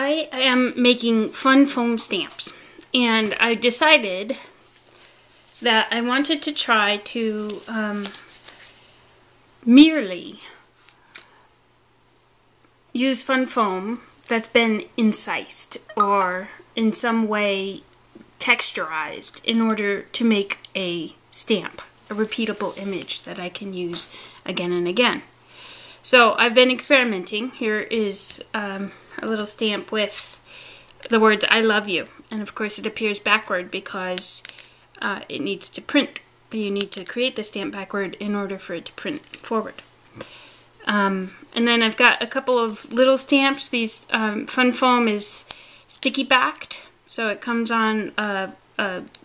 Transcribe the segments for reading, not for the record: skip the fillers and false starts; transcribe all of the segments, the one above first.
I am making fun foam stamps, and I decided that I wanted to try to merely use fun foam that's been incised or in some way texturized in order to make a stamp, a repeatable image that I can use again and again. So I've been experimenting. Here is a little stamp with the words "I love you," and of course it appears backward because it needs to print. You need to create the stamp backward in order for it to print forward. And then I've got a couple of little stamps. These fun foam is sticky backed, so it comes on a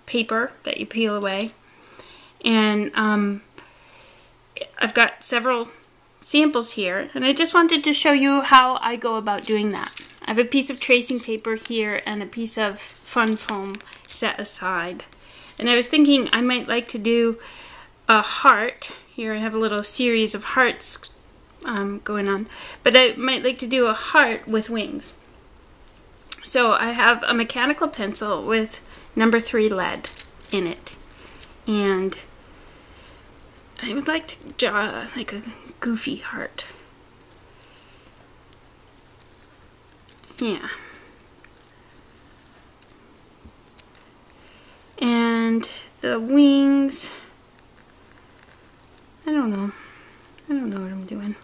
paper that you peel away. And I've got several samples here, and I just wanted to show you how I go about doing that. I have a piece of tracing paper here and a piece of fun foam set aside. And I was thinking I might like to do a heart. Here I have a little series of hearts going on, but I might like to do a heart with wings. So I have a mechanical pencil with number 3 lead in it, and I would like to draw like a goofy heart. Yeah. And the wings, I don't know what I'm doing.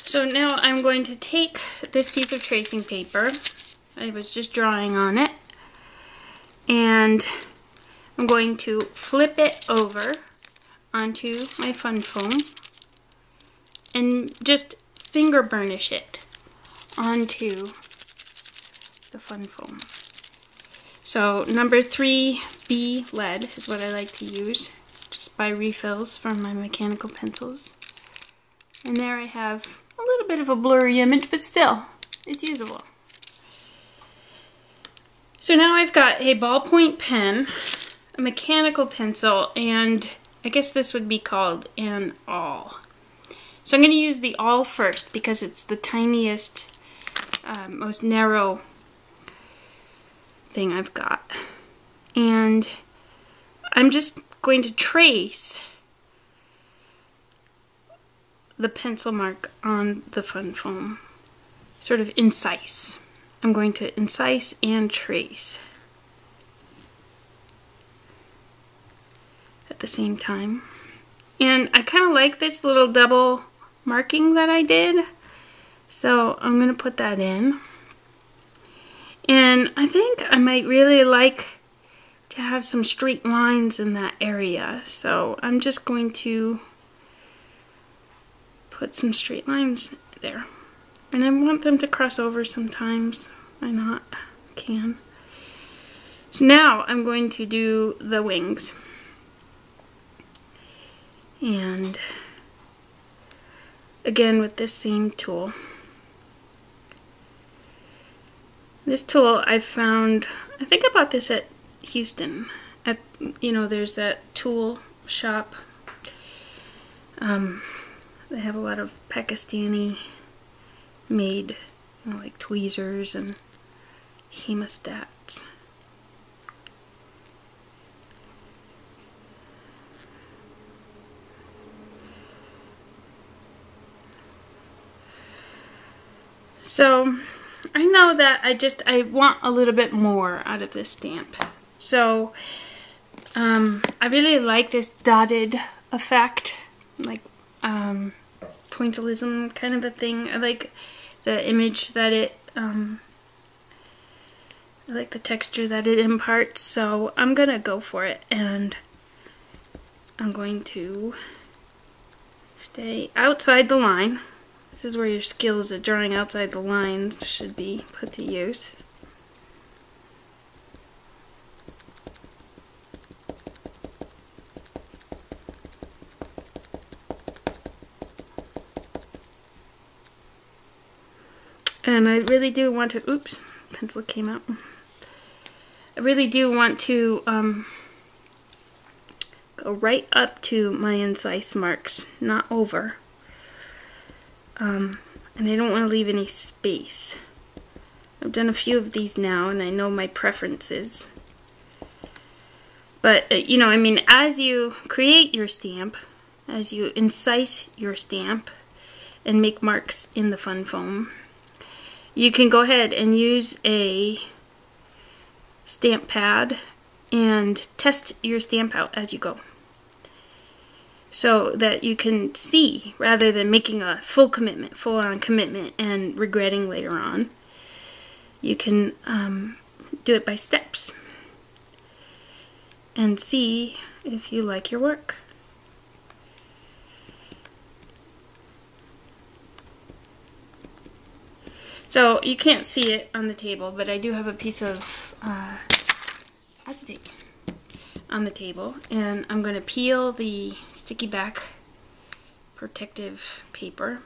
So now I'm going to take this piece of tracing paper, I was just drawing on it, and I'm going to flip it over onto my fun foam and just finger burnish it onto the fun foam. So number 3B lead is what I like to use. Just buy refills from my mechanical pencils. And there I have a little bit of a blurry image, but still, it's usable. So now I've got a ballpoint pen, a mechanical pencil, and I guess this would be called an awl. So I'm going to use the awl first because it's the tiniest, most narrow thing I've got. And I'm just going to trace the pencil mark on the fun foam, sort of incise. I'm going to incise and trace at the same time. And I kind of like this little double marking that I did, so I'm going to put that in. And I think I might really like to have some straight lines in that area, so I'm just going to put some straight lines there. And I want them to cross over sometimes. Why not? I can. So now I'm going to do the wings. And again with this same tool. This tool I found, I think I bought this at Houston. At, there's that tool shop. They have a lot of Pakistani made, like tweezers and hemostats. So I know that I want a little bit more out of this stamp. So I really like this dotted effect, like pointillism kind of a thing. I like the image that it, I like the texture that it imparts, so I'm gonna go for it, and I'm going to stay outside the line. This is where your skills at drawing outside the lines should be put to use. And I really do want to, oops, pencil came out. I really do want to go go right up to my incise marks, not over. And I don't want to leave any space. I've done a few of these now, and I know my preferences. But, you know, I mean, as you create your stamp, as you incise your stamp and make marks in the fun foam, you can go ahead and use a stamp pad and test your stamp out as you go, so that you can see, rather than making a full-on commitment and regretting later on. You can do it by steps and see if you like your work. So you can't see it on the table, but I do have a piece of acetate on the table, and I'm going to peel the sticky back protective paper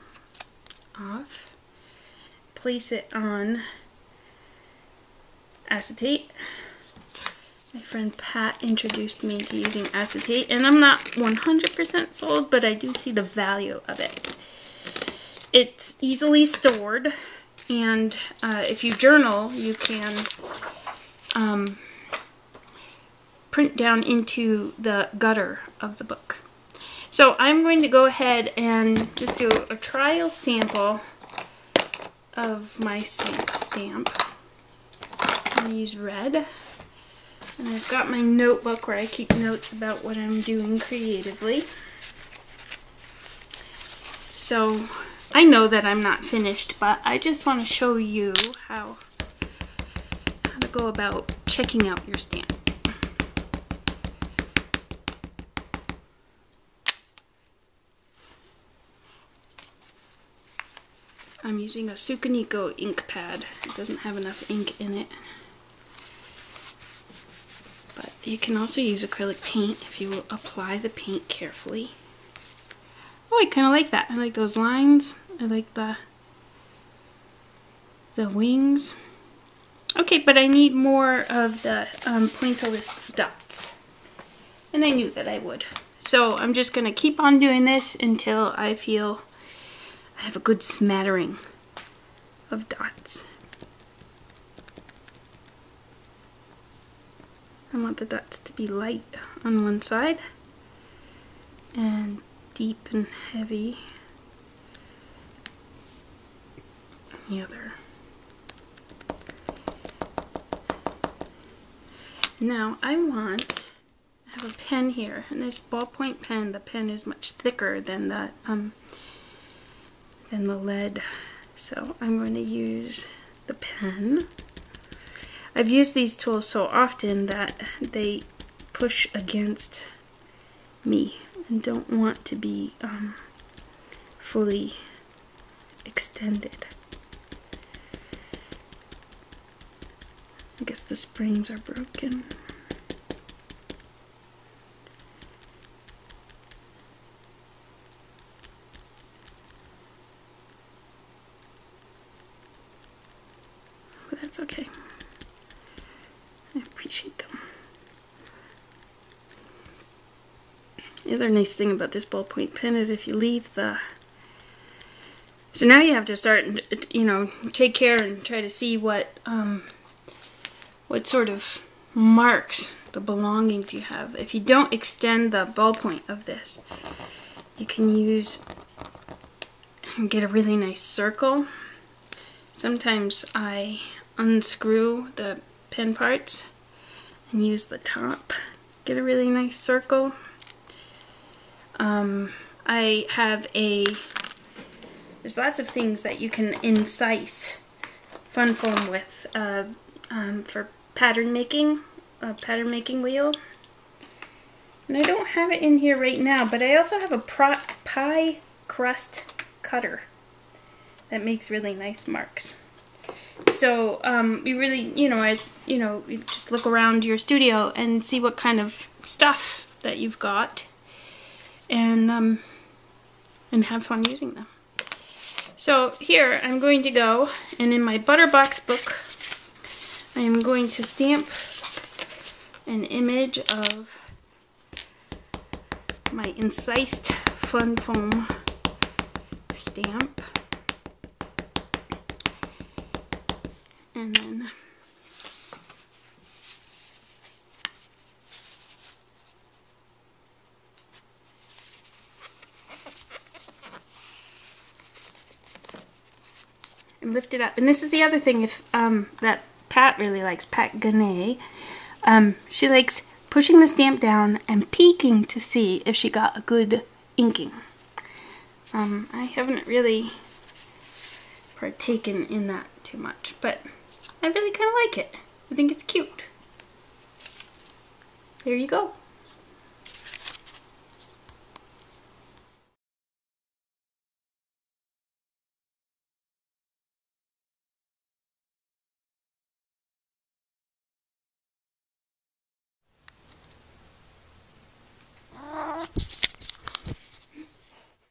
off, place it on acetate. My friend Pat introduced me to using acetate, and I'm not 100% sold, but I do see the value of it. It's easily stored, and if you journal, you can print down into the gutter of the book. So I'm going to go ahead and just do a trial sample of my stamp. I'm going to use red, and I've got my notebook where I keep notes about what I'm doing creatively. So I know that I'm not finished, but I just want to show you how to go about checking out your stamp. I'm using a Sukaniko ink pad. It doesn't have enough ink in it. But you can also use acrylic paint if you apply the paint carefully. Oh, I kind of like that. I like those lines. I like the wings. Okay, but I need more of the pointillist dots. And I knew that I would. So I'm just going to keep on doing this until I feel I have a good smattering of dots. I want the dots to be light on one side and deep and heavy on the other. Now I have a pen here, and this ballpoint pen, the pen is much thicker than the lead, so I'm going to use the pen. I've used these tools so often that they push against me and don't want to be fully extended. I guess the springs are broken. But that's okay. I appreciate them. The other nice thing about this ballpoint pen is if you leave the... So now you have to start, you know, take care and try to see what sort of marks, the belongings you have. If you don't extend the ballpoint of this, you can use and get a really nice circle. Sometimes I unscrew the pen parts and use the top, get a really nice circle. I have there's lots of things that you can incise fun foam with for pattern making, a pattern making wheel. And I don't have it in here right now, but I also have a pie crust cutter that makes really nice marks. So you really, you know, you just look around your studio and see what kind of stuff that you've got, and have fun using them. So here I'm going to go, and in my Butterbox book, I am going to stamp an image of my Incised Fun Foam stamp. And then and lift it up. And this is the other thing, if that Pat really likes, Pat Ganet, she likes pushing the stamp down and peeking to see if she got a good inking. I haven't really partaken in that too much, but I really kind of like it. I think it's cute. There you go.